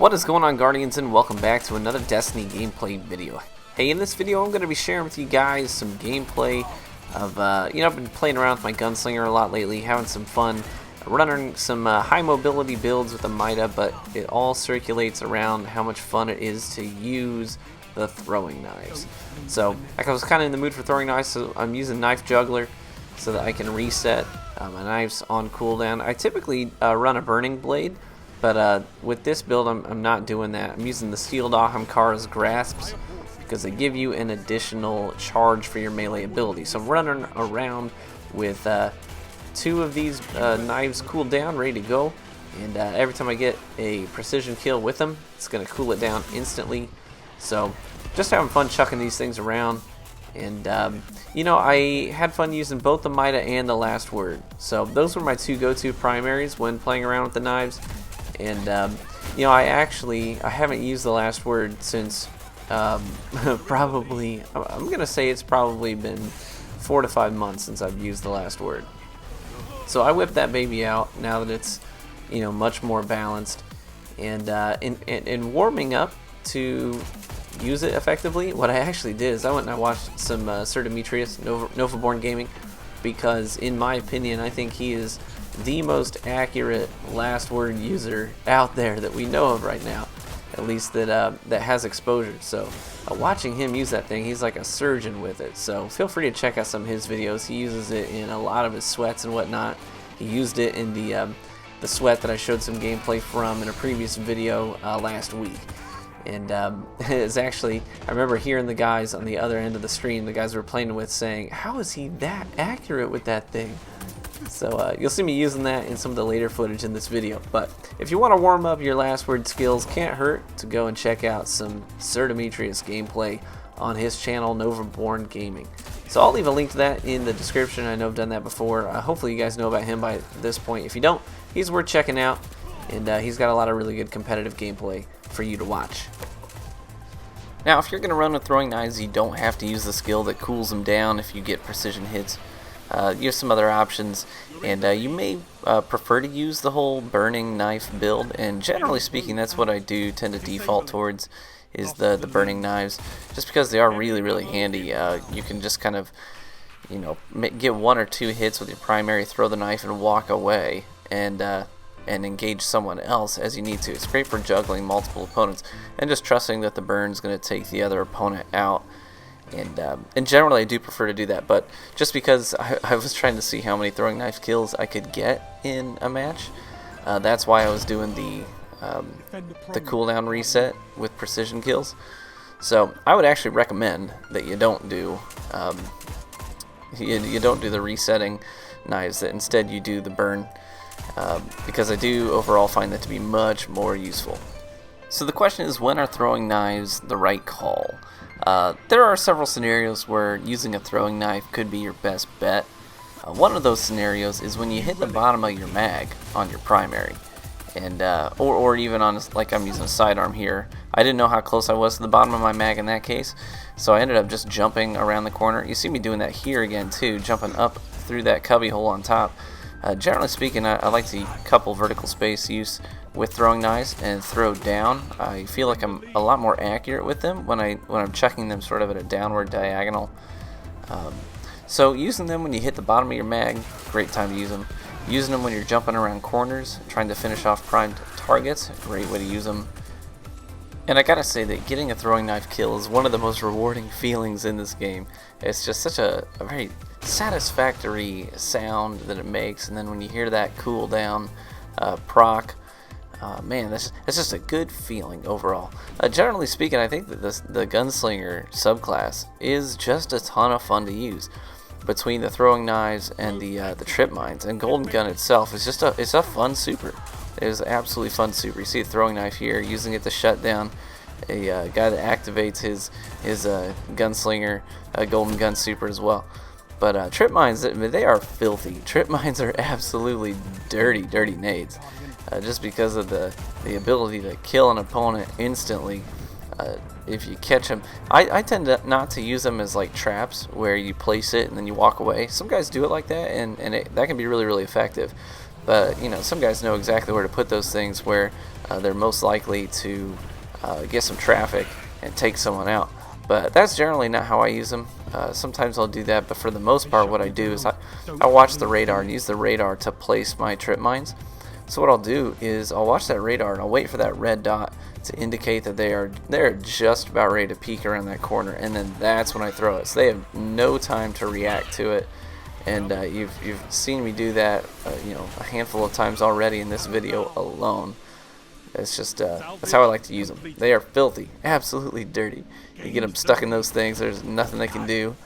What is going on, Guardians, and welcome back to another Destiny gameplay video. Hey, in this video I'm going to be sharing with you guys some gameplay of, I've been playing around with my Gunslinger a lot lately, having some fun, running some high mobility builds with the Mida, but it all circulates around how much fun it is to use the throwing knives. So, I was kind of in the mood for throwing knives, so I'm using Knife Juggler so that I can reset my knives on cooldown. I typically run a Burning Blade, but with this build, I'm not doing that. I'm using the Sealed Ahamkara's Grasps because they give you an additional charge for your melee ability. So I'm running around with two of these knives cooled down, ready to go. And every time I get a precision kill with them, it's going to cool it down instantly. So just having fun chucking these things around. And, I had fun using both the Mida and the Last Word. So those were my two go-to primaries when playing around with the knives. And, I haven't used the Last Word since probably, I'm going to say it's probably been 4 to 5 months since I've used the Last Word. So I whipped that baby out now that it's, much more balanced. And in warming up to use it effectively, what I actually did is I went and I watched some Sir Demetrius, Novaborn Gaming, because in my opinion, I think he is the most accurate Last Word user out there that we know of right now, at least that has exposure. So watching him use that thing, he's like a surgeon with it. So feel free to check out some of his videos. He uses it in a lot of his sweats and whatnot. He used it in the sweat that I showed some gameplay from in a previous video last week. And it's actually, I remember hearing the guys on the other end of the stream, the guys we were playing with, saying, how is he that accurate with that thing? So you'll see me using that in some of the later footage in this video. But if you want to warm up your Last Word skills, can't hurt to go and check out some Sir Demetrius gameplay on his channel, Novaborn Gaming. So I'll leave a link to that in the description. I know I've done that before. Hopefully you guys know about him by this point. If you don't, he's worth checking out. And he's got a lot of really good competitive gameplay for you to watch. Now, if you're going to run with throwing knives, you don't have to use the skill that cools them down if you get precision hits. You have some other options, and you may prefer to use the whole burning knife build, and generally speaking, that's what I do tend to default towards, is the burning knives, just because they are really handy. You can just kind of, get 1 or 2 hits with your primary, throw the knife, and walk away, and engage someone else as you need to. It's great for juggling multiple opponents and just trusting that the burn's going to take the other opponent out. And generally I do prefer to do that, but just because I was trying to see how many throwing knife kills I could get in a match, that's why I was doing the cooldown reset with precision kills. So I would actually recommend that you don't do you don't do the resetting knives, that instead you do the burn, because I do overall find that to be much more useful. So the question is, when are throwing knives the right call? There are several scenarios where using a throwing knife could be your best bet. One of those scenarios is when you hit the bottom of your mag on your primary, and or even on, like I'm using a sidearm here. I didn't know how close I was to the bottom of my mag in that case, so I ended up just jumping around the corner. You see me doing that here again too, jumping up through that cubby hole on top. Generally speaking, I like to couple vertical space use with throwing knives and throw down. I feel like I'm a lot more accurate with them when I'm chucking them sort of at a downward diagonal. So using them when you hit the bottom of your mag, great time to use them. Using them when you're jumping around corners, trying to finish off primed targets, great way to use them. And I gotta say that getting a throwing knife kill is one of the most rewarding feelings in this game. It's just such a very satisfactory sound that it makes, and then when you hear that cooldown proc, man, that's just a good feeling overall. Generally speaking, I think that the Gunslinger subclass is just a ton of fun to use. Between the throwing knives and the trip mines, and Golden Gun itself is just it's a fun super. It is absolutely fun super. You see a throwing knife here, using it to shut down a guy that activates his Gunslinger Golden Gun super as well. But trip mines, they are filthy. Trip mines are absolutely dirty nades, just because of the ability to kill an opponent instantly if you catch them. I tend not to use them as like traps where you place it and then you walk away. Some guys do it like that, and that can be really effective. But some guys know exactly where to put those things, where they're most likely to get some traffic and take someone out. But that's generally not how I use them. Sometimes I'll do that, but for the most part what I do is I watch the radar and use the radar to place my trip mines. So what I'll do is I'll watch that radar and I'll wait for that red dot to indicate that they're just about ready to peek around that corner, and then that's when I throw it. So they have no time to react to it, and you've seen me do that a handful of times already in this video alone. It's just that's how I like to use them. They are filthy, absolutely dirty. You get them stuck in those things, there's nothing they can do,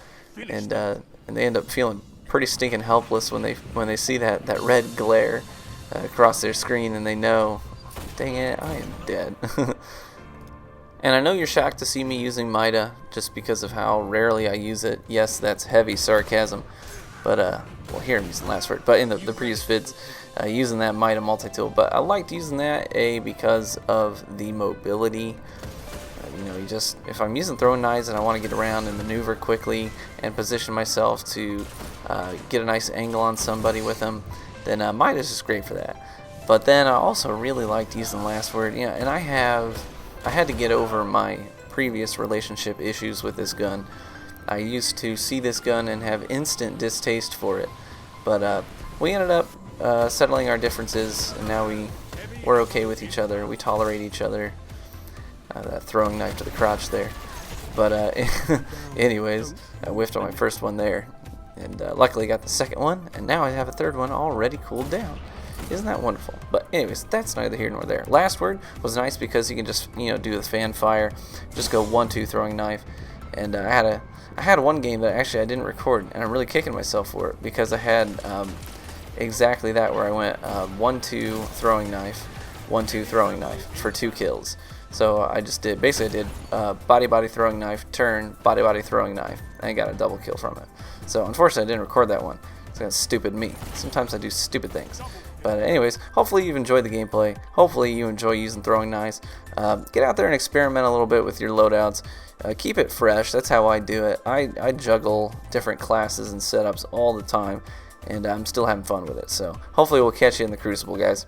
and they end up feeling pretty stinking helpless when they see that red glare across their screen, and they know, dang it, I am dead. And I know you're shocked to see me using Mida just because of how rarely I use it. Yes, that's heavy sarcasm, but well, here I'm using last word, but in the previous vids, using that Mida multi-tool. But I liked using that because of the mobility. If I'm using throwing knives and I want to get around and maneuver quickly and position myself to get a nice angle on somebody with them, then Mida is just great for that. But then I also really liked using last word, and I had to get over my previous relationship issues with this gun. I used to see this gun and have instant distaste for it, but we ended up settling our differences, and now we're okay with each other. We tolerate each other. That throwing knife to the crotch there. But anyways, I whiffed on my first one there, and luckily got the second one, and now I have a third one already cooled down. Isn't that wonderful? But anyways, that's neither here nor there. Last word was nice because you can just do the fan fire, just go 1-2 throwing knife, and I had one game that actually I didn't record, and I'm really kicking myself for it because I had exactly that, where I went 1-2 throwing knife, 1-2 throwing knife for 2 kills. So I just did body throwing knife, turn, body throwing knife, and I got a double kill from it. So unfortunately I didn't record that one. It's kind of stupid me. Sometimes I do stupid things. But anyways, hopefully you've enjoyed the gameplay. Hopefully you enjoy using throwing knives. Get out there and experiment a little bit with your loadouts. Keep it fresh. That's how I do it. I juggle different classes and setups all the time, and I'm still having fun with it. So hopefully we'll catch you in the Crucible, guys.